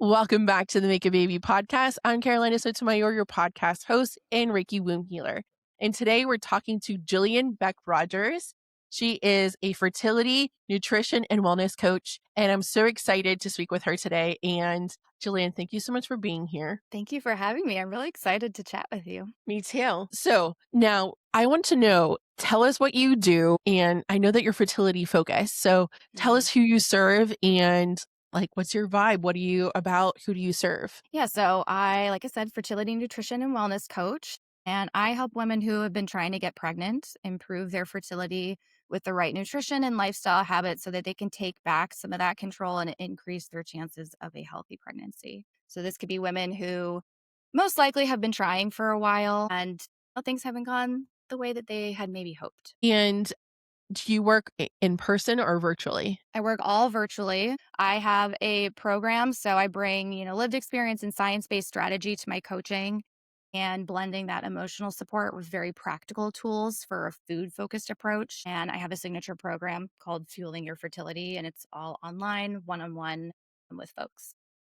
Welcome back to the Make a Baby podcast. I'm Carolina Sotomayor, your podcast host and Reiki womb healer. And today we're talking to Jillian Beck-Rogers. She is a fertility, nutrition, and wellness coach. And I'm so excited to speak with her today. And Jillian, thank you so much for being here. Thank you for having me. I'm really excited to chat with you. Me too. So now I want to know, tell us what you do. And I know that you're fertility focused. So tell Mhm. us who you serve and like, what's your vibe? What are you about? Who do you serve? Yeah, so like I said, fertility, nutrition, and wellness coach. And I help women who have been trying to get pregnant improve their fertility with the right nutrition and lifestyle habits so that they can take back some of that control and increase their chances of a healthy pregnancy. So this could be women who most likely have been trying for a while and things haven't gone the way that they had maybe hoped. And do you work in person or virtually? I work all virtually. I have a program, so I bring, lived experience and science-based strategy to my coaching and blending that emotional support with very practical tools for a food-focused approach. And I have a signature program called Fueling Your Fertility, and it's all online, one-on-one with folks.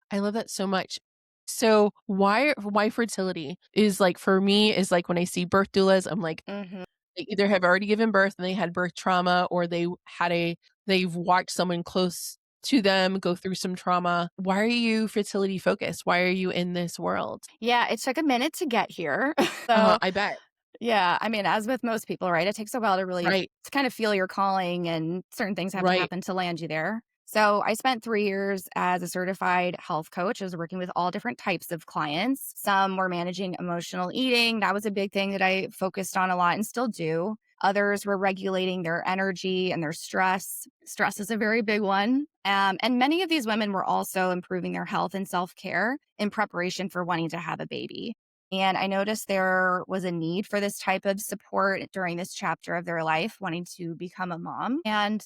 I love that so much. So why fertility is like for me is like when I see birth doulas, I'm like Mhm. they either have already given birth and they had birth trauma or they've watched someone close to them go through some trauma. Why are you fertility focused? Why are you in this world? Yeah, it took a minute to get here. So, I bet. yeah, I mean, as with most people, right? It takes a while to really Right. to kind of feel your calling and certain things have to Right. happen to land you there. So I spent 3 years as a certified health coach. I was working with all different types of clients. Some were managing emotional eating. That was a big thing that I focused on a lot and still do. Others were regulating their energy and their stress. Stress is a very big one. And many of these women were also improving their health and self care in preparation for wanting to have a baby. And I noticed there was a need for this type of support during this chapter of their life, wanting to become a mom. And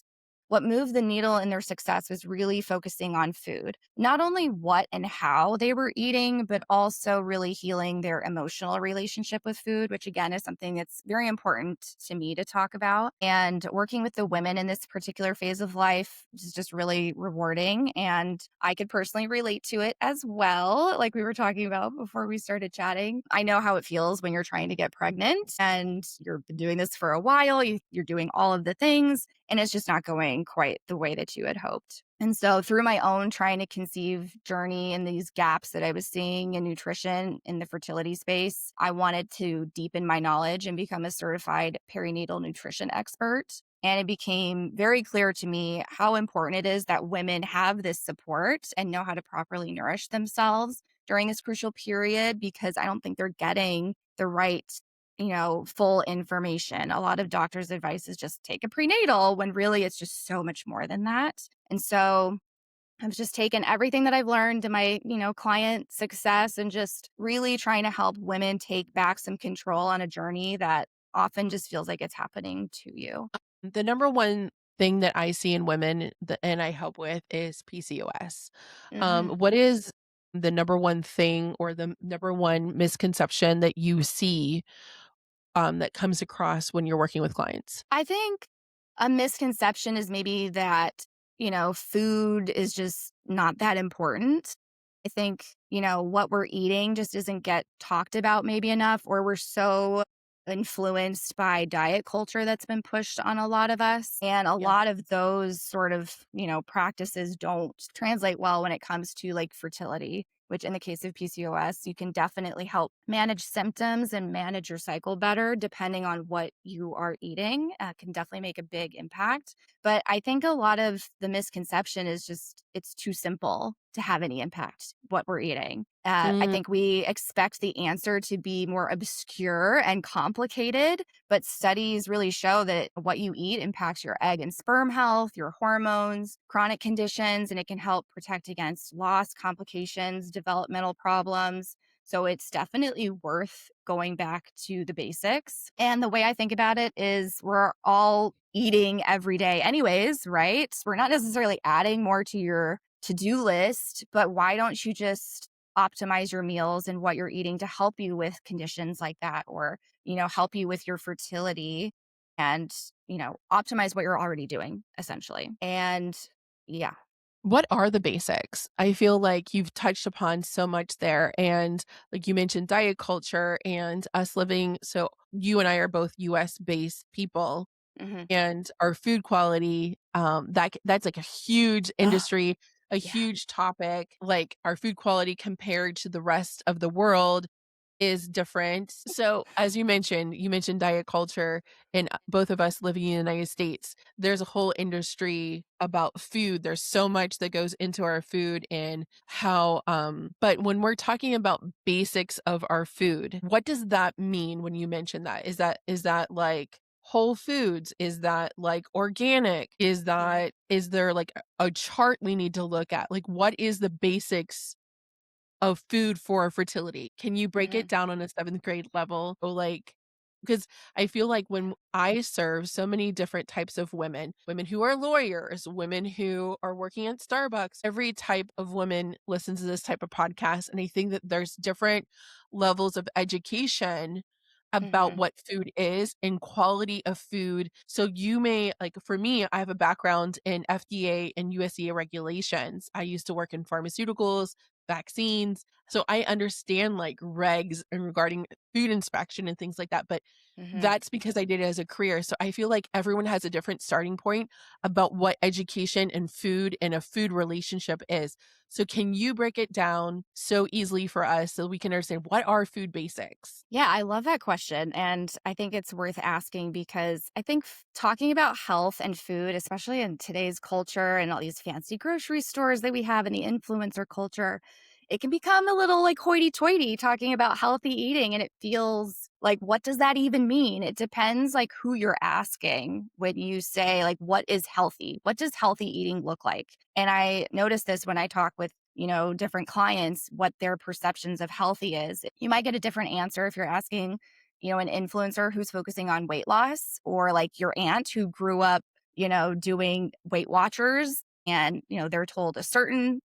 what moved the needle in their success was really focusing on food, not only what and how they were eating, but also really healing their emotional relationship with food, which again is something that's very important to me to talk about. And working with the women in this particular phase of life is just really rewarding. And I could personally relate to it as well, like we were talking about before we started chatting. I know how it feels when you're trying to get pregnant and you're been doing this for a while, you're doing all of the things and it's just not going quite the way that you had hoped. And so, through my own trying to conceive journey and these gaps that I was seeing in nutrition in the fertility space, I wanted to deepen my knowledge and become a certified perinatal nutrition expert. And it became very clear to me how important it is that women have this support and know how to properly nourish themselves during this crucial period because I don't think they're getting the right full information. A lot of doctors' advice is just take a prenatal when really it's just so much more than that. And so I've just taken everything that I've learned to my, client success and just really trying to help women take back some control on a journey that often just feels like it's happening to you. The number one thing that I see in women and I help with is PCOS. Mhm. What is the number one thing or the number one misconception that you see that comes across when you're working with clients? I think a misconception is maybe that, food is just not that important. I think, what we're eating just doesn't get talked about maybe enough, or we're so influenced by diet culture that's been pushed on a lot of us. And a Yeah. lot of those sort of, practices don't translate well when it comes to like fertility, which in the case of PCOS, you can definitely help manage symptoms and manage your cycle better depending on what you are eating. Can definitely make a big impact. But I think a lot of the misconception is just it's too simple to have any impact what we're eating. I Mm, think we expect the answer to be more obscure and complicated, but studies really show that what you eat impacts your egg and sperm health, your hormones, chronic conditions, and it can help protect against loss, complications, developmental problems. So it's definitely worth going back to the basics. And the way I think about it is we're all eating every day, anyways, right? We're not necessarily adding more to your to do list, but why don't you just optimize your meals and what you're eating to help you with conditions like that or, help you with your fertility and, optimize what you're already doing essentially. And yeah. What are the basics? I feel like you've touched upon so much there, and, like, you mentioned diet culture and us living so you and I are both US-based people, Hmm. and our food quality, that's, like, a huge Oh, industry, a yeah. huge topic, like, our food quality compared to the rest of the world is different. So, as you mentioned diet culture, and both of us living in the United States, there's a whole industry about food. There's so much that goes into our food and how, but when we're talking about basics of our food, what does that mean when you mention that? Is that like whole foods? Is that like organic? Mhm. Is there like a chart we need to look at? Like, what is the basics of food for fertility? Can you break it Mhm. down on a 7th grade level? Or like, because I feel like when I serve so many different types of women, women who are lawyers, women who are working at Starbucks, every type of woman listens to this type of podcast, and I think that there's different levels of education about Mhm. what food is and quality of food. So you may like for me, I have a background in FDA and USDA regulations. I used to work in pharmaceuticals, vaccines. So I understand like regs and regarding food inspection and things like that. But Mhm. that's because I did it as a career. So I feel like everyone has a different starting point about what education and food and a food relationship is. So can you break it down so easily for us so we can understand what are food basics? Yeah, I love that question. And I think it's worth asking because I think talking about health and food, especially in today's culture and all these fancy grocery stores that we have in the influencer culture, it can become a little like hoity toity talking about healthy eating. And it feels like, what does that even mean? It depends like who you're asking when you say, like, what is healthy? What does healthy eating look like? And I notice this when I talk with different clients, what their perceptions of healthy is. You might get a different answer if you're asking, an influencer who's focusing on weight loss or like your aunt who grew up, doing Weight Watchers and, they're told a certain,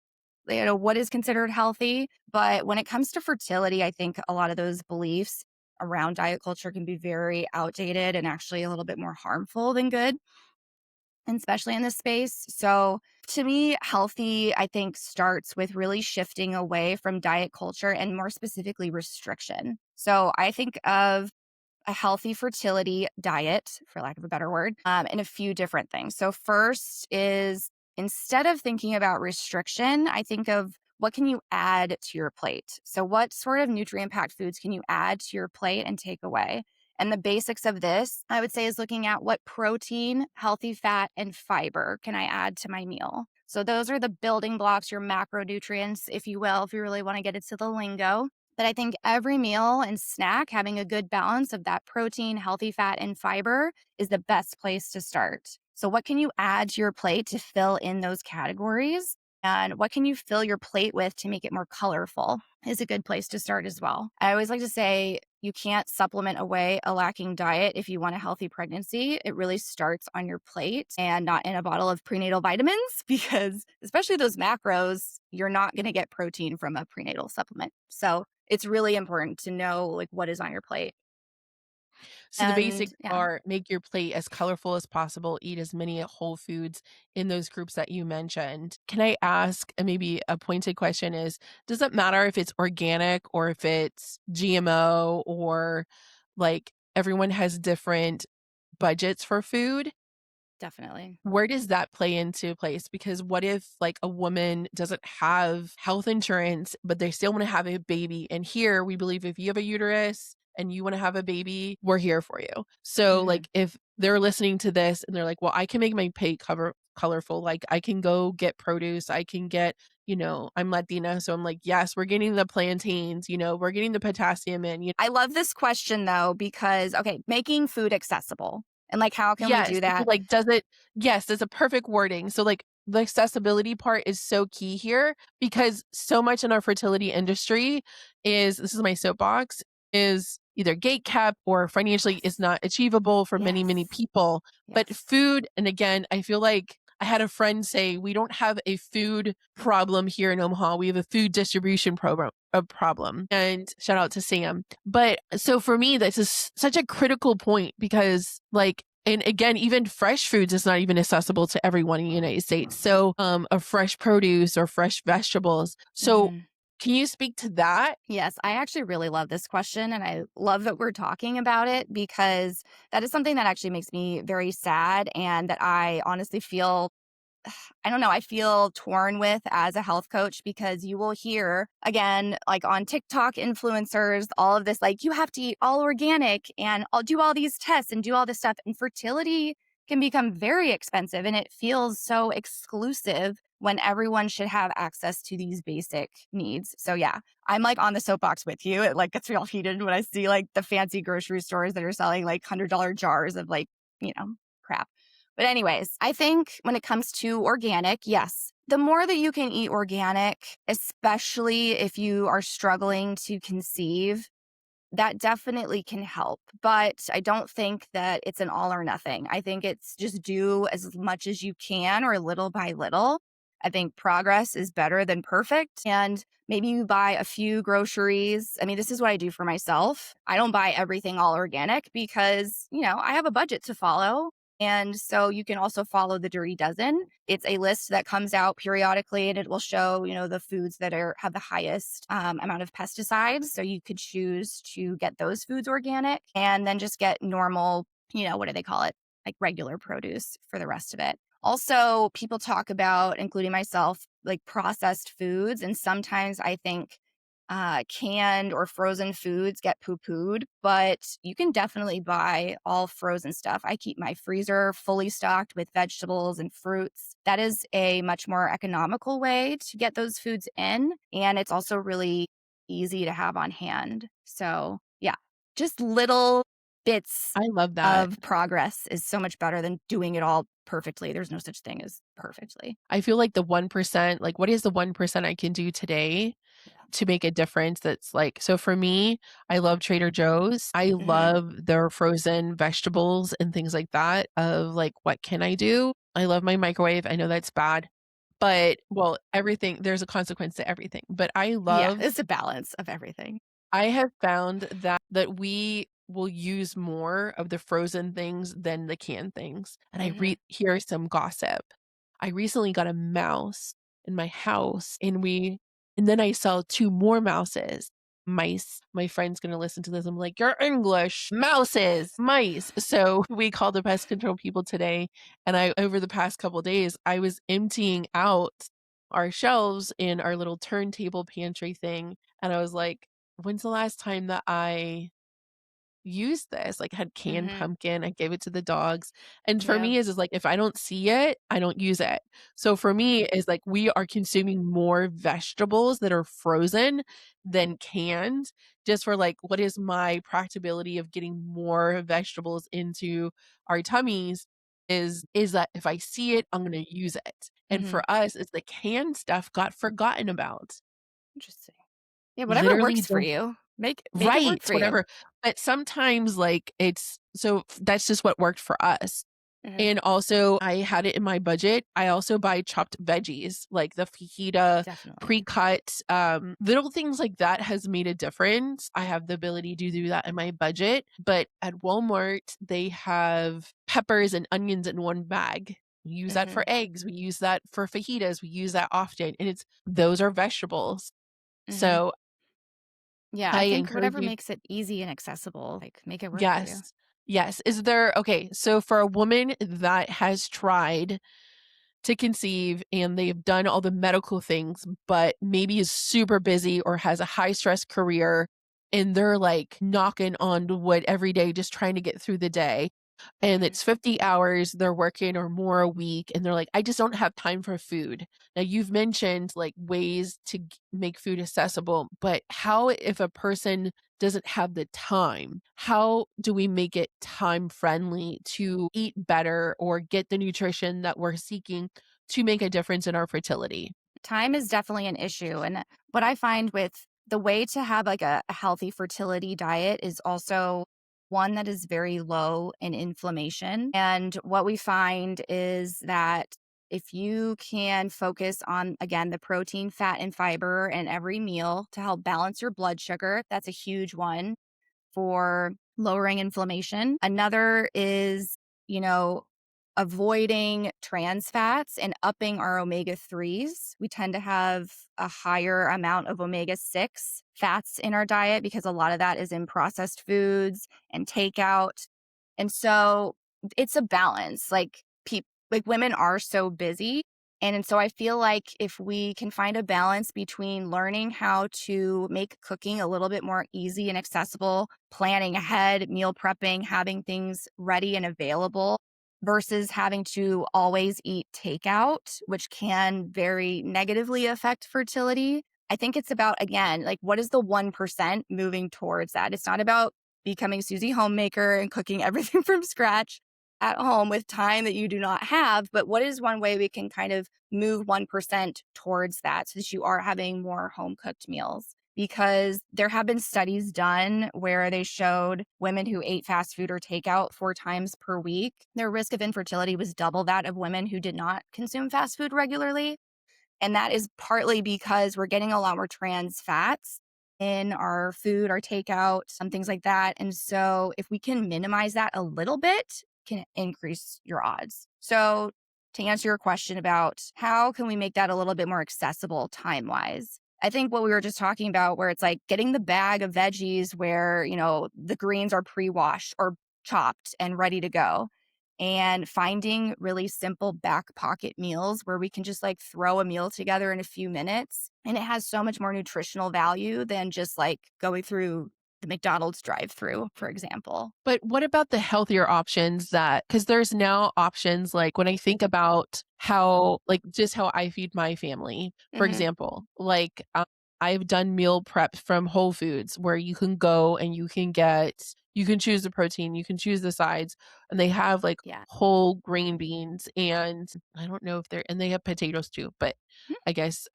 what is considered healthy. But when it comes to fertility, I think a lot of those beliefs around diet culture can be very outdated and actually a little bit more harmful than good, and especially in this space. So, to me, healthy, I think, starts with really shifting away from diet culture and more specifically restriction. So, I think of a healthy fertility diet, for lack of a better word, in a few different things. So, first is instead of thinking about restriction, I think of what can you add to your plate? So, what sort of nutrient packed foods can you add to your plate and take away? And the basics of this, I would say, is looking at what protein, healthy fat, and fiber can I add to my meal. So, those are the building blocks, your macronutrients, if you will, if you really want to get into the lingo. But I think every meal and snack having a good balance of that protein, healthy fat, and fiber is the best place to start. So, what can you add to your plate to fill in those categories? And what can you fill your plate with to make it more colorful is a good place to start as well. I always like to say you can't supplement away a lacking diet if you want a healthy pregnancy. It really starts on your plate and not in a bottle of prenatal vitamins because, especially those macros, you're not going to get protein from a prenatal supplement. So, it's really important to know like what is on your plate. So the And basics yeah, are make your plate as colorful as possible, eat as many whole foods in those groups that you mentioned. Can I ask maybe a pointed question is, does it matter if it's organic or if it's GMO or like everyone has different budgets for food? definitely. Where does that play into place? Because what if like a woman doesn't have health insurance, but they still want to have a baby? And here we believe if you have a uterus and you want to have a baby, we're here for you. So Mhm. like if they're listening to this and they're like, well, I can make my plate cover colorful. Like I can go get produce. I can get, I'm Latina. So I'm like, yes, we're getting the plantains, we're getting the potassium in. I love this question though, because, okay, making food accessible. And like, how can we Yes, do so, that? like, yes, that's a perfect wording. So, like, the accessibility part is so key here because so much in our fertility industry is this is my soapbox, is either gate kept or financially is Yes. not achievable for many, many Yes. people. But Yes. food, and again, I feel like I had a friend say, "We don't have a food problem here in Omaha. We have a food distribution program a problem." And shout out to Sam. But so for me, this is such a critical point because like And again, even fresh foods is not even accessible to everyone in the United States. So, of fresh produce or fresh vegetables. So, Mhm. can you speak to that? Yes, I actually really love this question. And I love that we're talking about it because that is something that actually makes me very sad and that I honestly feel I don't know, I feel torn with as a health coach because you will hear again, like on TikTok influencers, all of this, like, you have to eat all organic and I'll do all these tests and do all this stuff. And fertility can become very expensive and it feels so exclusive when everyone should have access to these basic needs. So, yeah, I'm like on the soapbox with you. It like gets real heated when I see like the fancy grocery stores that are selling like $100 jars of like, crap. But, anyways, I think when it comes to organic, yes, the more that you can eat organic, especially if you are struggling to conceive, that definitely can help. But I don't think that it's an all or nothing. I think it's just do as much as you can or little by little. I think progress is better than perfect. And maybe you buy a few groceries. I mean, this is what I do for myself. I don't buy everything all organic because, I have a budget to follow. And so you can also follow the Dirty Dozen. It's a list that comes out periodically and it will show, the foods that have the highest amount of pesticides. So you could choose to get those foods organic and then just get normal, what do they call it? Like regular produce for the rest of it. Also, people talk about, including myself, like processed foods. And sometimes I think canned or frozen foods get poo pooed, but you can definitely buy all frozen stuff. I keep my freezer fully stocked with vegetables and fruits. That is a much more economical way to get those foods in. And it's also really easy to have on hand. So, yeah, just little bits I love that. of progress is so much better than doing it all perfectly. There's no such thing as perfectly. I feel like the 1%, like, what is the 1% I can do today Yeah. to make a difference? That's like, so for me, I love Trader Joe's. I Hmm. love their frozen vegetables and things like that of like, what can I do? I love my microwave. I know that's bad, but well, everything, there's a consequence to everything. But Yeah, it's a balance of everything. I have found that we will use more of the frozen things than the canned things, and I Mhm. hear some gossip. I recently got a mouse in my house, and then I saw 2 more mouses. Mice. My friend's gonna listen to this, I'm like, "You're English. Mouses, mice." So, we called the pest control people today, and I over the past couple days, I was emptying out our shelves in our little turntable pantry thing, and I was like, when's the last time that I used this? Like, had canned Mhm. pumpkin, I gave it to the dogs, and for Yeah. me is like, if I don't see it, I don't use it. So for me, is like, we are consuming more vegetables that are frozen than canned, just for, like, what is my practicability of getting more vegetables into our tummies is that if I see it, I'm gonna use it. And Mhm. for us, it's the canned stuff got forgotten about. Interesting. Yeah, whatever Literally works for don't. you. Make it Right, work for you. whatever. But sometimes, like, that's just what worked for us. Mhm. And also, I had it in my budget. I also buy chopped veggies, like the fajita, Definitely. pre-cut, little things like that has made a difference. I have the ability to do that in my budget, but at Walmart, they have peppers and onions in one bag. We use that for Mhm. eggs, we use that for fajitas, we use that often, and it's those are vegetables. Mhm. So, Yeah, I I think encourage whatever you. makes it easy and accessible, like, make it work for you. Yes. Yes. Is there okay, so for a woman that has tried to conceive and they've done all the medical things, but maybe is super busy or has a high stress career and they're like knocking on wood every day just trying to get through the day and Mhm. it's 50 hours they're working or more a week and they're like, I just don't have time for food. Now you've mentioned like ways to make food accessible, but how if a person doesn't have the time, how do we make it time friendly to eat better or get the nutrition that we're seeking to make a difference in our fertility? Time is definitely an issue, and what I find with the way to have, like, a healthy fertility diet is also one that is very low in inflammation, and what we find is that if you can focus on, again, the protein, fat, and fiber in every meal to help balance your blood sugar, that's a huge one for lowering inflammation. Another is avoiding trans fats and upping our omega 3s. We tend to have a higher amount of omega 6 fats in our diet because a lot of that is in processed foods and takeout. And so it's a balance. Like women are so busy. And so I feel like if we can find a balance between learning how to make cooking a little bit more easy and accessible, planning ahead, meal prepping, having things ready and available versus having to always eat takeout, which can very negatively affect fertility. I think it's about, again, like what is the 1% moving towards that? It's not about becoming Susie Homemaker and cooking everything from scratch at home with time that you do not have. But what is one way we can kind of move 1% towards that so that you are having more home cooked meals? Because there have been studies done where they showed women who ate fast food or takeout 4 times per week, their risk of infertility was double that of women who did not consume fast food regularly. And that is partly because we're getting a lot more trans fats in our food, our takeout, some things like that. And so if we can minimize that a little bit, can increase your odds. So to answer your question about how can we make that a little bit more accessible time-wise, I think what we were just talking about where it's like getting the bag of veggies where, the greens are pre-washed or chopped and ready to go and finding really simple back pocket meals where we can just like throw a meal together in a few minutes. And it has so much more nutritional value than just like going through the McDonald's drive through, for example. But what about the healthier options because there's now options like when I think about just how I feed my family, for Hmm. example, I've done meal prep from Whole Foods where you can go and you can choose the protein, you can choose the sides, and they have like Yeah. whole grain beans and I don't know and they have potatoes too, but Mhm. I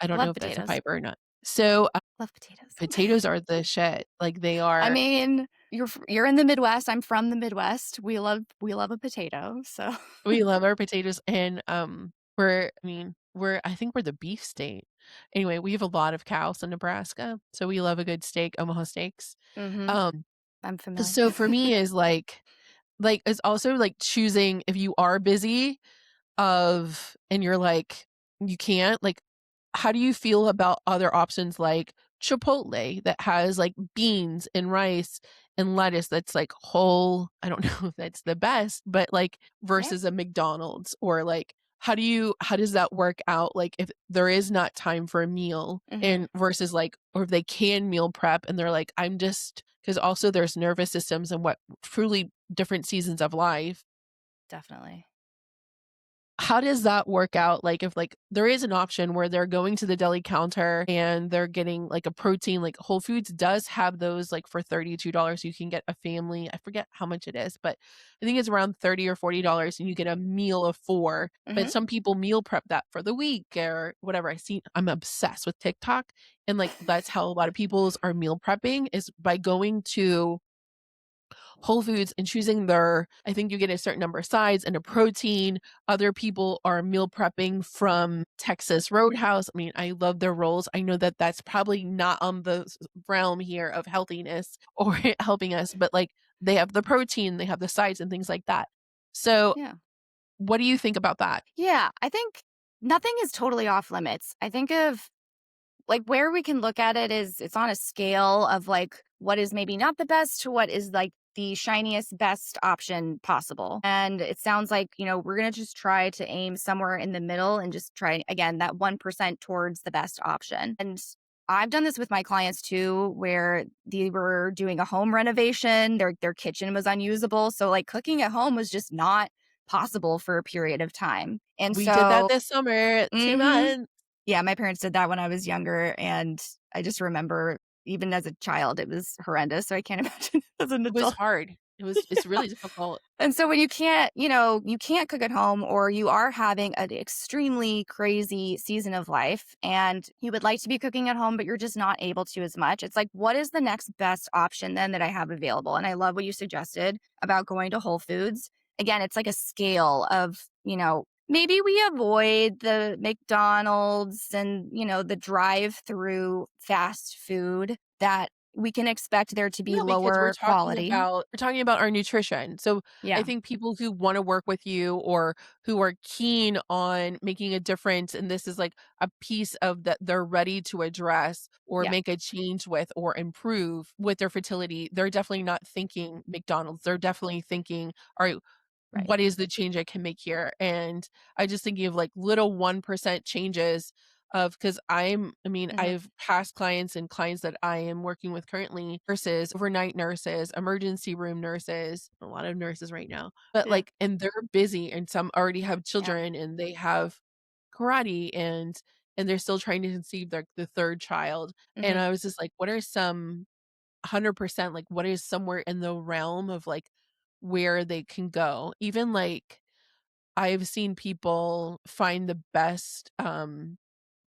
don't know Love if that's a potatoes. fiber or not. So Love potatoes. potatoes are the shit. Like they I are mean, you're in the Midwest. I'm from the Midwest. We love a potato. So We love our potatoes and, I think we're the beef state. Anyway, we have a lot of cows in Nebraska, so we love a good steak, Omaha steaks. hmm Um, I'm familiar. so for me is it's also like choosing if you are busy and you're like, you can't, like, how do you feel about other options like Chipotle that has like beans and rice and lettuce that's like whole? I don't know if that's the best, but like Yeah. versus a McDonald's or like how does that work out? Like if there is not time for a meal hmm and versus like, or if they can meal prep and they're like, because also there's nervous systems and what truly different seasons of life. Definitely. How does that work out? Like, if, like, there is an option where they're going to the deli counter and they're getting, like, a protein, like, Whole Foods does have those, like, for $32, you can get a family I forget how much it is, but I think it's around $30 or $40 and you get a meal of 4, but hmm some people meal prep that for the week or whatever. I'm obsessed with TikTok, and, like, that's how a lot of people's are meal prepping is by going to Whole Foods and choosing I think you get a certain number of sides and a protein. Other people are meal prepping from Texas Roadhouse. I mean, I love their rolls. I know that that's probably not on the realm here of healthiness or helping us, but like they have the protein, they have the sides and things like that. So, Yeah. what do you think about that? Yeah. I think nothing is totally off limits. I think of like where we can look at it is it's on a scale of like what is maybe not the best to what is like the shiniest best option possible. And it sounds like, we're going to just try to aim somewhere in the middle and just try again that 1% towards the best option. And I've done this with my clients too where they were doing a home renovation, their kitchen was unusable, so like cooking at home was just not possible for a period of time. And We did that so this summer, 2 mhm. months. Yeah, my parents did that when I was younger, and I just remember even as a child, it was horrendous, so I can't imagine as an It was adult. hard. It's really difficult. And so when you can't, you can't cook at home or you are having an extremely crazy season of life and you would like to be cooking at home, but you're just not able to as much. It's like, what is the next best option then that I have available? And I love what you suggested about going to Whole Foods. Again, it's like a scale of, maybe we avoid the McDonald's and, the drive through fast food that we can expect there to be No, because lower quality. we're talking about our nutrition. So, I Yeah. think people who wanna work with you or who are keen on making a difference, and this is like a piece of that they're ready to address or Yeah. make a change with or improve with their fertility, they're definitely not thinking McDonald's. They're definitely thinking, "Alright, Right. what is the change I can make here?" And I just thinking of like little 1% changes of because I mean, Mhm. I've past clients and clients that I am working with currently, nurses, overnight nurses, emergency room nurses, a lot of nurses right now. But Yeah. like, and they're busy and some already have Yeah. children and they have karate and they're still trying to conceive the third child. And Mhm. I was just like, what are some 100%, like, what is somewhere in the realm of, like, where they can go? Even, like, I've seen people find the best,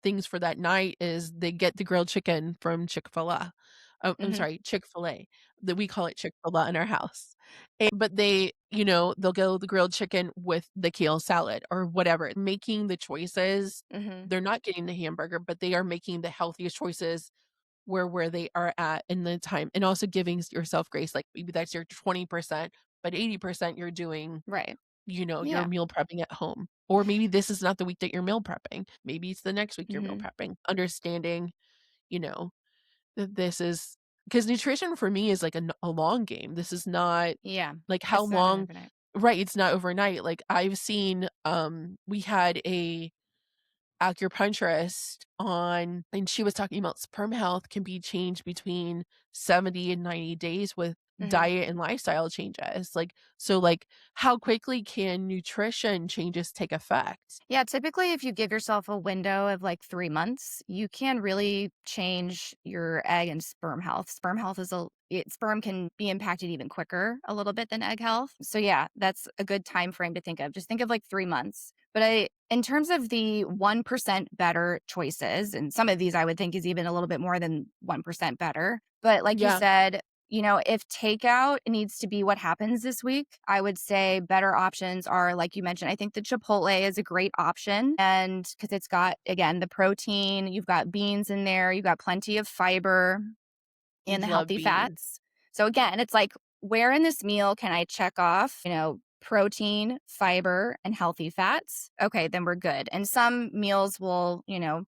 things for that night is they get the grilled chicken from Chick-fil-A. Oh, I'm Mhm. sorry, Chick-fil-A, that we call it Chick-fil-A in our house. But they, they'll go the grilled chicken with the kale salad or whatever, making the choices. Mhm. They're not getting the hamburger, but they are making the healthiest choices where they are at in the time, and also giving yourself grace, like, maybe that's your 20%, but 80% you're doing, Right. you're Yeah. meal prepping at home. Or maybe this is not the week that you're meal prepping. Maybe it's the next week you're meal Mhm. prepping. Understanding, you know, that this is because nutrition for me is like a long game. This is not Yeah. like how It's not an long. overnight. Right, it's not overnight. Like, I've seen, we had a acupuncturist on and she was talking about sperm health can be changed between 70 and 90 days with Mhm. diet and lifestyle changes. Like, so like how quickly can nutrition changes take effect? Yeah, typically, if you give yourself a window of like 3 months, you can really change your egg and sperm health. Sperm can be impacted even quicker a little bit than egg health. So yeah, that's a good time frame to think of. Just think of like 3 months. In terms of the 1% better choices, and some of these I would think is even a little bit more than 1% better. But like you Yeah, said, if takeout needs to be what happens this week, I would say better options are, like you mentioned, I think the Chipotle is a great option. And because it's got, again, the protein, you've got beans in there, you've got plenty of fiber and the love healthy beans. fats. So again, it's like, where in this meal can I check off, protein, fiber, and healthy fats? Okay, then we're good. And some meals will,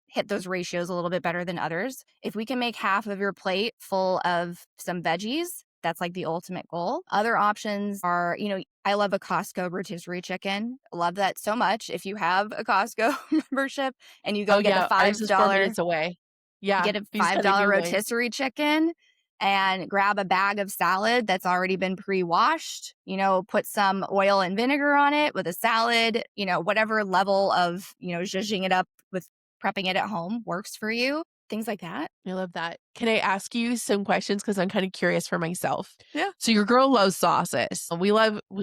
hit those ratios a little bit better than others. If we can make half of your plate full of some veggies, that's like the ultimate goal. Other options are, I love a Costco rotisserie chicken. Love that so much. If you have a Costco membership and you Oh go get the yeah, ours is 4 minutes $5 away. you Yeah, get a we just got a $5 new one. rotisserie chicken and grab a bag of salad that's already been pre-washed, put some oil and vinegar on it with a salad, whatever level of, zhuzhing it up with prepping it at home works for you. Things like that. I love that. Can I ask you some questions? Because I'm kind of curious for myself. Yeah. So your girl loves sauces.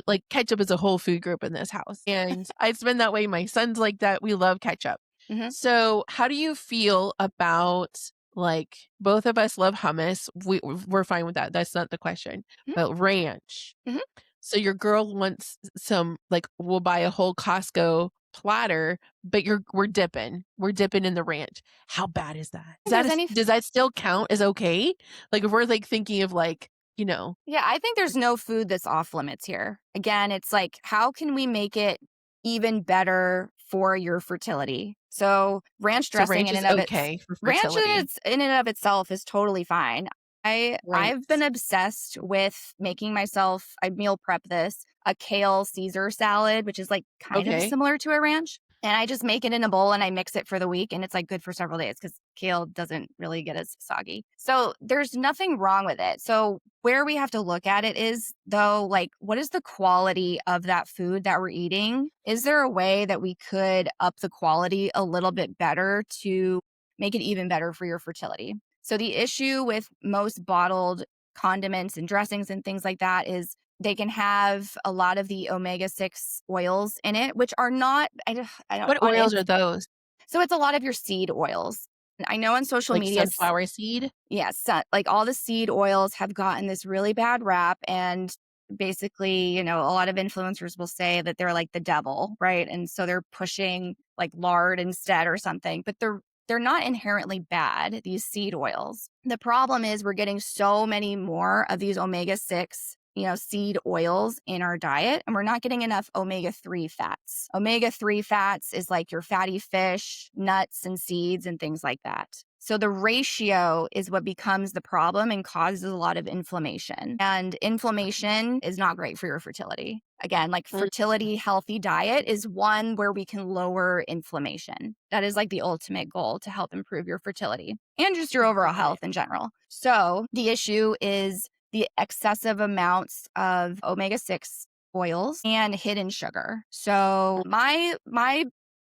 Like ketchup is a whole food group in this house. And it's been that way. My son's like that. We love ketchup. Mhm. So how do you feel about like both of us love hummus? We're fine with that. That's not the question. Mhm. But ranch. Mhm. So your girl wants some like we'll buy a whole Costco platter, but we're dipping. We're dipping in the ranch. How bad is that? If there's any Does that still count as okay? Like if we're like thinking of like, Yeah, I think there's no food that's off limits here. Again, it's like, how can we make it even better for your fertility? So, ranch so dressing ranch in is and of its okay for ranch fertility. in and of itself is totally fine. Right. I've been obsessed with making myself, I meal prep this, a kale Caesar salad, which is like kind of Okay. similar to a ranch. And I just make it in a bowl and I mix it for the week and it's like good for several days because kale doesn't really get as soggy. So there's nothing wrong with it. So where we have to look at it is though, like, what is the quality of that food that we're eating? Is there a way that we could up the quality a little bit better to make it even better for your fertility? So the issue with most bottled condiments and dressings and things like that is they can have a lot of the omega-6 oils in it, which are not, I don't, What on oils are its, those? so it's a lot of your seed oils. I know on social Like media, sunflower seed? yes, like all the seed oils have gotten this really bad rap. And basically, a lot of influencers will say that they're like the devil, right? And so they're pushing like lard instead or something. But they're not inherently bad, these seed oils. The problem is we're getting so many more of these omega-6, seed oils in our diet, and we're not getting enough omega-3 fats. Omega-3 fats is like your fatty fish, nuts, and seeds, and things like that. So the ratio is what becomes the problem and causes a lot of inflammation. And inflammation is not great for your fertility. Again, like Mm. fertility healthy diet is one where we can lower inflammation. That is like the ultimate goal, to help improve your fertility and just your overall Got it. health in general. So the issue is the excessive amounts of omega-6 oils and hidden sugar. So my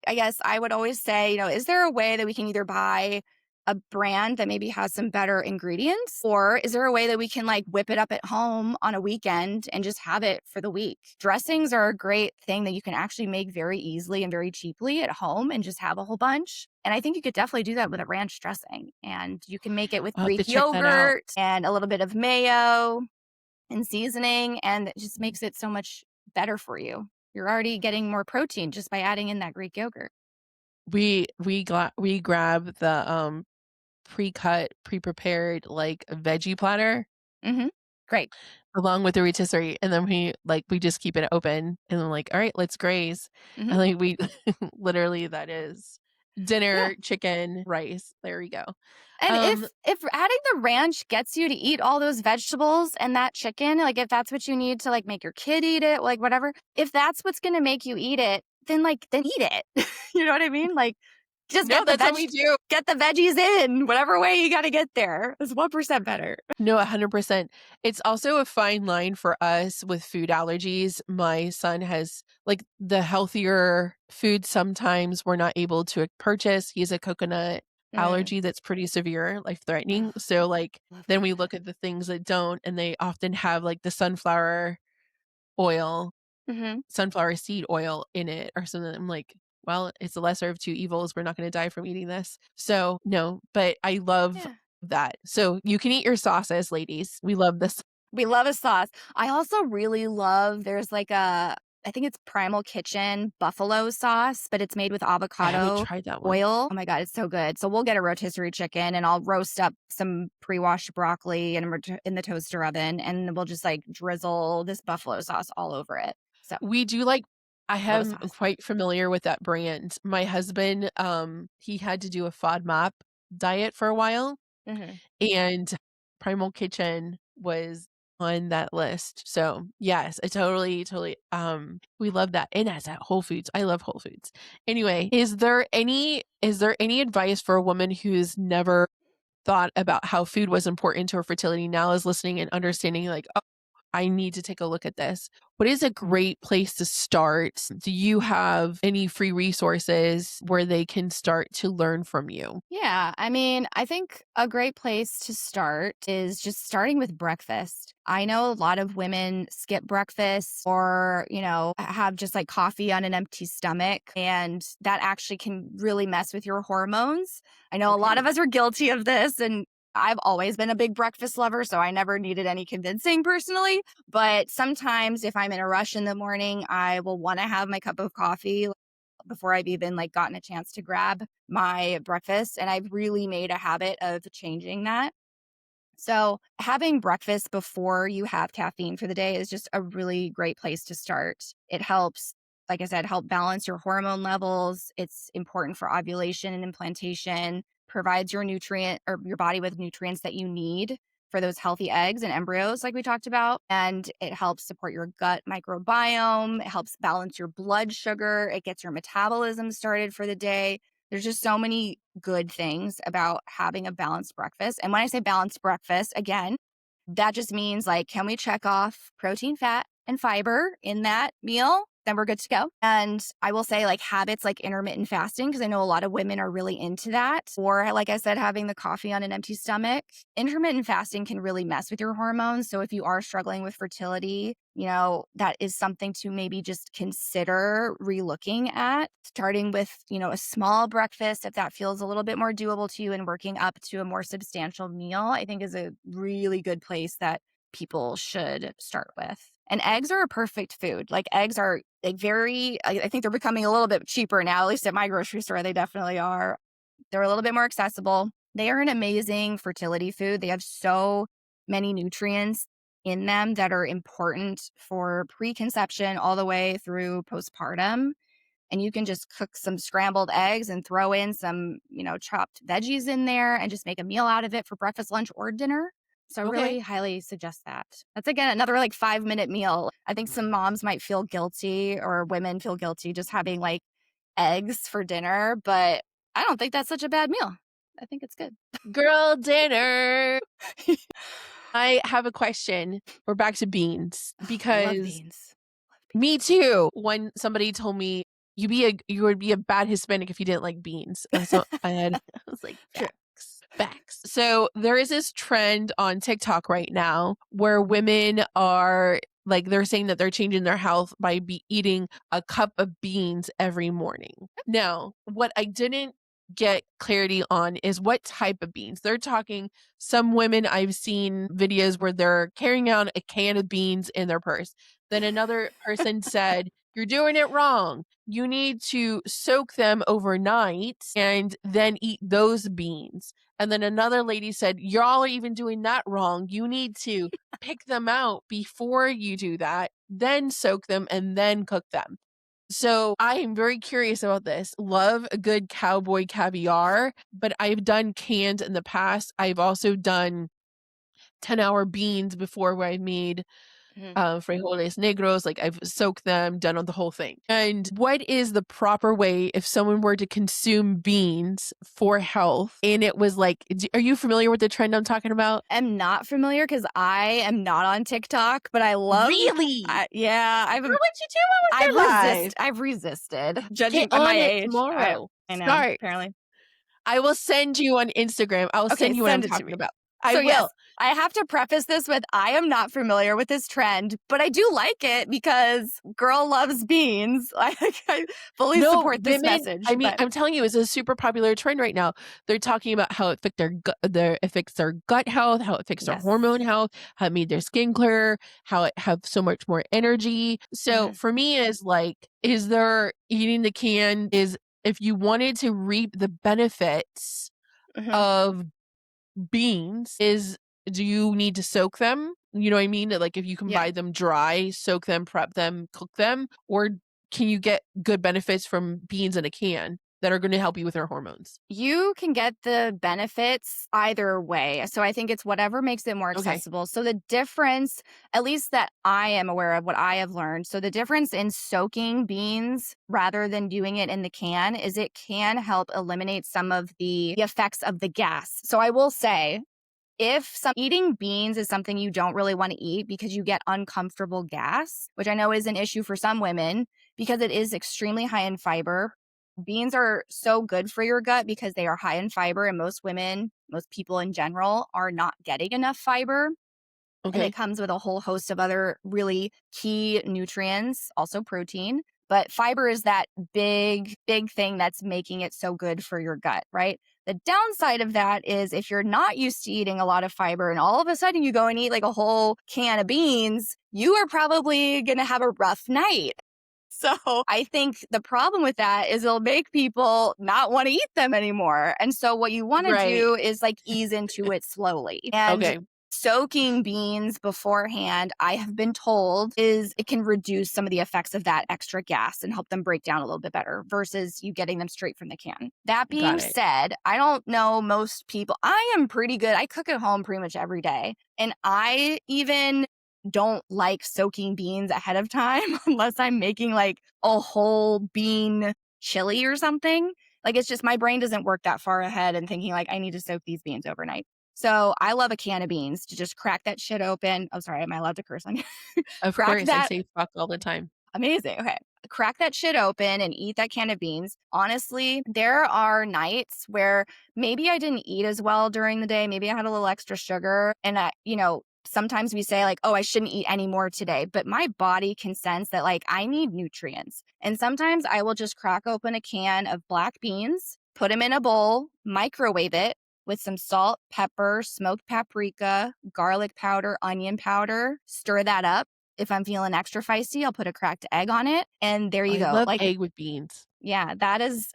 I guess I would always say, is there a way that we can either buy a brand that maybe has some better ingredients? Or is there a way that we can like whip it up at home on a weekend and just have it for the week? Dressings are a great thing that you can actually make very easily and very cheaply at home and just have a whole bunch. And I think you could definitely do that with a ranch dressing. And you can make it with I'll have to Greek check that out. yogurt and a little bit of mayo and seasoning. And it just makes it so much better for you. You're already getting more protein just by adding in that Greek yogurt. We grab the pre-cut, pre-prepared like veggie platter Mm-hmm. Great. along with the rotisserie, and then we just keep it open, and then like, all right, let's graze. Mm-hmm. And like we literally that is Yeah. dinner, chicken, rice. There we go. And Um, if adding the ranch gets you to eat all those vegetables and that chicken, like if that's what you need to like make your kid eat it, like whatever, if that's what's going to make you eat it, then eat it. You know what I mean? Like just no, that's what we do. get the veggies in whatever way you got to get there. It's 1% better. No, 100%. It's also a fine line for us with food allergies. My son has like the healthier food sometimes we're not able to purchase. He has a coconut Mm. allergy that's pretty severe, Ugh, life-threatening. So like love then we coconut. look at the things that don't, and they often have like the oil, Hmm. sunflower seed oil in it or something. I'm like, well, it's the lesser of two evils. We're not going to die from eating this. So, no, but I love Yeah. that. So, you can eat your sauces, ladies. We love this. We love a sauce. I also really love, there's like I think it's Primal Kitchen buffalo sauce, but it's made with I haven't avocado tried that one. oil. Oh my God, it's so good. So we'll get a rotisserie chicken and I'll roast up some pre-washed broccoli in the toaster oven, and we'll just like drizzle this buffalo sauce all over it. So We do like love a I'm sauce. quite familiar with that brand. My husband, he had to do a FODMAP diet for a while, Hmm. and Primal Kitchen was on that list. So, yes, I totally, we love that, and that's at Whole Foods. I love Whole Foods. Anyway, is there any advice for a woman who's never thought about how food was important to her fertility, now is listening and understanding like, "Oh, I need to take a look at this." What is a great place to start? Do you have any free resources where they can start to learn from you? Yeah, I mean, I think a great place to start is just starting with breakfast. I know a lot of women skip breakfast or, have just like coffee on an empty stomach, and that actually can really mess with your hormones. I know a lot of Okay. us are guilty of this, and I've always been a big breakfast lover, so I never needed any convincing personally. But sometimes if I'm in a rush in the morning, I will want to have my cup of coffee before I've even like gotten a chance to grab my breakfast. And I've really made a habit of changing that. So, having breakfast before you have caffeine for the day is just a really great place to start. It helps, like I said, help balance your hormone levels. It's important for ovulation and implantation, provides your nutrient or your body with nutrients that you need for those healthy eggs and embryos, like we talked about. And it helps support your gut microbiome. It helps balance your blood sugar. It gets your metabolism started for the day. There's just so many good things about having a balanced breakfast. And when I say balanced breakfast, again, that just means like, can we check off protein, fat, and fiber in that meal? Then we're good to go. And I will say, like, habits like intermittent fasting, because I know a lot of women are really into that. Or, like I said, having the coffee on an empty stomach. Intermittent fasting can really mess with your hormones. So, if you are struggling with fertility, that is something to maybe just consider relooking at, starting with, a small breakfast if that feels a little bit more doable to you, and working up to a more substantial meal, I think is a really good place that people should start with. And eggs are a perfect food. Like eggs are like I think they're becoming a little bit cheaper now, at least at my grocery store, they definitely are. They're a little bit more accessible. They are an amazing fertility food. They have so many nutrients in them that are important for preconception all the way through postpartum. And you can just cook some scrambled eggs and throw in some, chopped veggies in there and just make a meal out of it for breakfast, lunch, or dinner. So I Okay. really highly suggest that. That's again another like 5-minute meal. I think some moms might feel guilty or women feel guilty just having like eggs for dinner, but I don't think that's such a bad meal. I think it's good. Girl dinner. I have a question. We're back to beans I love because beans. me too. When somebody told me you would be a bad Hispanic if you didn't like beans. So I was like, True. facts. So there is this trend on TikTok right now where women are like they're saying that they're changing their health by eating a cup of beans every morning. Now, what I didn't get clarity on is what type of beans. They're talking some women I've seen videos where they're carrying out a can of beans in their purse. Then another person said, "You're doing it wrong. You need to soak them overnight and then eat those beans." And then another lady said, "Y'all are even doing that wrong. You need to pick them out before you do that, then soak them and then cook them." So I am very curious about this. Love a good cowboy caviar, but I've done canned in the past. I've also done 10-hour beans before where I've made Mhm. frijoles negros, like I've soaked them, done on the whole thing. And what is the proper way if someone were to consume beans for health? And it was like, are you familiar with the trend I'm talking about? I'm not familiar because I am not on TikTok, but I love. Really? Yeah, Girl, what you doing with your life? I've resisted. Get Judging by my on it age, tomorrow. I know. Start. Apparently, I will send you on Instagram. I will okay. send you what I'm Send it to talking me. about. I So yes, will. I have to preface this with I am not familiar with this trend, but I do like it because girl loves beans. I fully No, support this women, message. I mean, But I'm telling you, it's a super popular trend right now. They're talking about how it affects their gut health, how it affects their yes, hormone health, how it made their skin clear, how it have so much more energy. So hmm for me, is like, is there eating the can is if you wanted to reap the benefits hmm of beans, is do you need to soak them? You know what I mean? Like if you can yeah. buy them dry, soak them, prep them, cook them, or can you get good benefits from beans in a can that are going to help you with your hormones? You can get the benefits either way. So I think it's whatever makes it more Okay. accessible. So the difference, at least that I am aware of, what I have learned. So the difference in soaking beans rather than doing it in the can is it can help eliminate some of the effects of the gas. So I will say, if eating beans is something you don't really want to eat because you get uncomfortable gas, which I know is an issue for some women because it is extremely high in fiber. Beans are so good for your gut because they are high in fiber, and most women, most people in general, are not getting enough fiber. And it Okay. comes with a whole host of other really key nutrients, also protein. But fiber is that big thing that's making it so good for your gut, right? The downside of that is if you're not used to eating a lot of fiber and all of a sudden you go and eat like a whole can of beans, you are probably going to have a rough night. So I think the problem with that is it'll make people not want to eat them anymore. And so what you want to Right. do is like ease into it slowly. And Okay. soaking beans beforehand, I have been told, is it can reduce some of the effects of that extra gas and help them break down a little bit better versus you getting them straight from the can. That being Got it. said, I don't know most people. I am pretty good. I cook at home pretty much every day. And I even don't like soaking beans ahead of time unless I'm making like a whole bean chili or something. Like it's just my brain doesn't work that far ahead and thinking like I need to soak these beans overnight. So I love a can of beans to just crack that shit open. Oh, sorry, am I allowed to curse on you? Of Crack course, I that. say fuck all the time. Amazing. Okay. Crack that shit open and eat that can of beans. Honestly, there are nights where maybe I didn't eat as well during the day. Maybe I had a little extra sugar. And sometimes we say, like, oh, I shouldn't eat any more today. But my body can sense that, like, I need nutrients. And sometimes I will just crack open a can of black beans, put them in a bowl, microwave it with some salt, pepper, smoked paprika, garlic powder, onion powder, stir that up. If I'm feeling extra feisty, I'll put a cracked egg on it, and there you I go. love Like, egg with beans. yeah, that is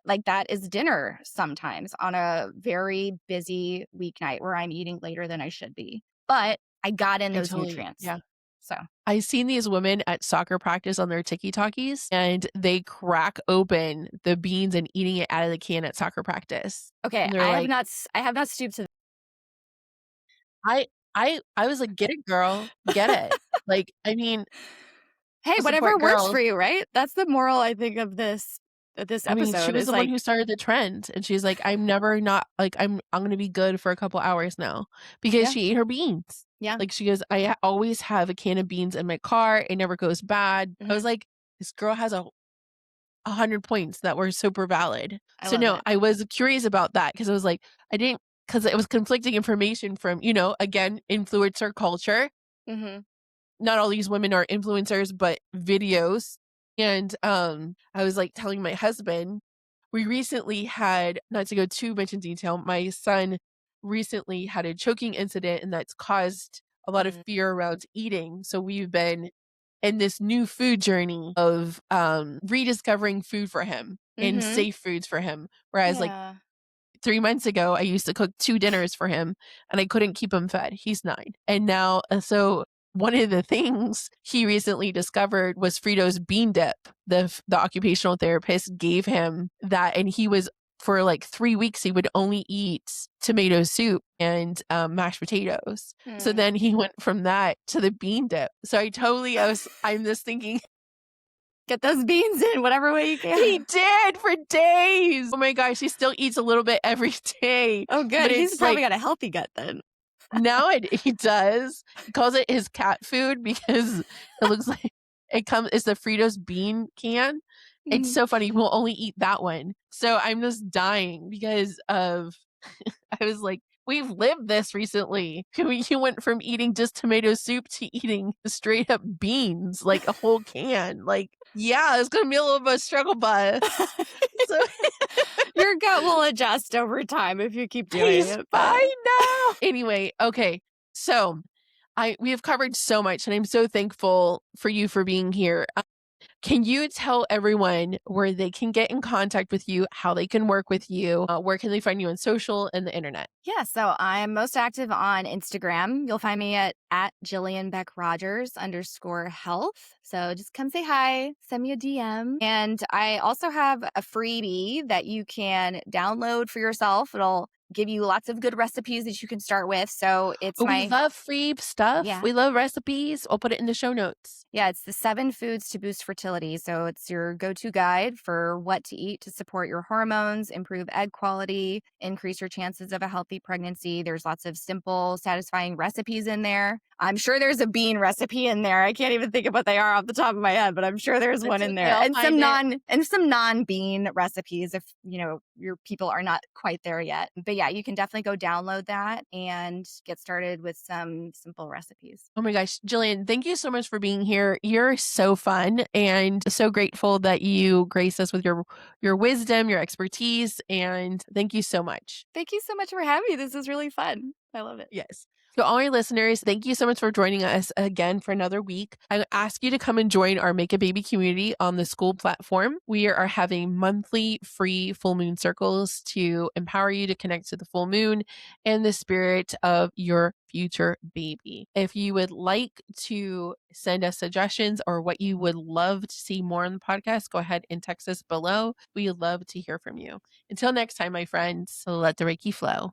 dinner sometimes on a very busy weeknight where I'm eating later than I should be. But I got in I those totally nutrients. yeah. So, I've seen these women at soccer practice on their tiki-talkies, and they crack open the beans and eating it out of the can at soccer practice. okay, And they're like, I have not stooped to I I was like, "Get it, girl. Get it." Like, I mean, Hey, I'll whatever support works for girls. you, right? That's the moral, I think, of this I mean, she episode was is the one like, who started the trend, and she's like, "I'm never not like, I'm gonna be good for a couple hours now," because yeah, she ate her beans. yeah, Like, she goes, always have a can of beans in my car, it never goes bad." I was mhm, like, "This girl has 100 points that were super valid." I So, love no, it. I was curious about that because I was like, I didn't because it was conflicting information from, again, influencer culture. Mhm, Not all these women are influencers, but videos. And I was like telling my husband, we recently had, not to go too much in detail, my son recently had a choking incident and that's caused a lot of mm, fear around eating. So we've been in this new food journey of rediscovering food for him and mhm, safe foods for him. Whereas like yeah. 3 months ago, I used to cook 2 dinners for him, and I couldn't keep him fed. He's 9. And now so one of the things he recently discovered was Frito's bean dip. The occupational therapist gave him that, and he was for, like, 3 weeks, he would only eat tomato soup and, mashed potatoes. So Mm. then he went from that to the bean dip. So I'm just thinking Get those beans in whatever way you he can. did for days. Oh my gosh, he still eats a little bit every day, Oh, good, but he's it's probably like got a healthy gut then. now he does. He calls it his cat food because it looks like it's the Fritos bean can. It's Mhm. so funny. We'll only eat that one. So I'm just dying because of I was like, we've lived this recently. You went from eating just tomato soup to eating straight up beans, like a whole can. Like, yeah, it's gonna be a little bit of a struggle bus. So Your gut will adjust over time if you keep doing he's it, but fine now. Anyway, okay. So we have covered so much and I'm so thankful for you for being here. Can you tell everyone where they can get in contact with you, how they can work with you, where can they find you on social and the internet? yeah, so I'm most active on Instagram. You'll find me at Jillian Beck-Rogers _health. So just come say hi, send me a DM. And I also have a freebie that you can download for yourself. It'll give you lots of good recipes that you can start with. So it's Oh, we my, love free stuff. yeah, We love recipes. I'll put it in the show notes. yeah, it's the 7 foods to boost fertility. So it's your go-to guide for what to eat to support your hormones, improve egg quality, increase your chances of a healthy pregnancy. There's lots of simple, satisfying recipes in there. I'm sure there's a bean recipe in there. I can't even think of what they are off the top of my head, but I'm sure there's one It's in okay. there. I'll find it. And some non-bean recipes if, your people are not quite there yet. But yeah, you can definitely go download that and get started with some simple recipes. Oh my gosh, Jillian, thank you so much for being here. You're so fun and so grateful that you grace us with your wisdom, your expertise, and thank you so much. Thank you so much for having me. This is really fun. I love it. Yes. So, all our listeners, thank you so much for joining us again for another week. I ask you to come and join our Make a Baby community on the school platform. We are having monthly free full moon circles to empower you to connect to the full moon and the spirit of your future baby. If you would like to send us suggestions or what you would love to see more on the podcast, go ahead and text us below. We love to hear from you. Until next time, my friends, let the Reiki flow.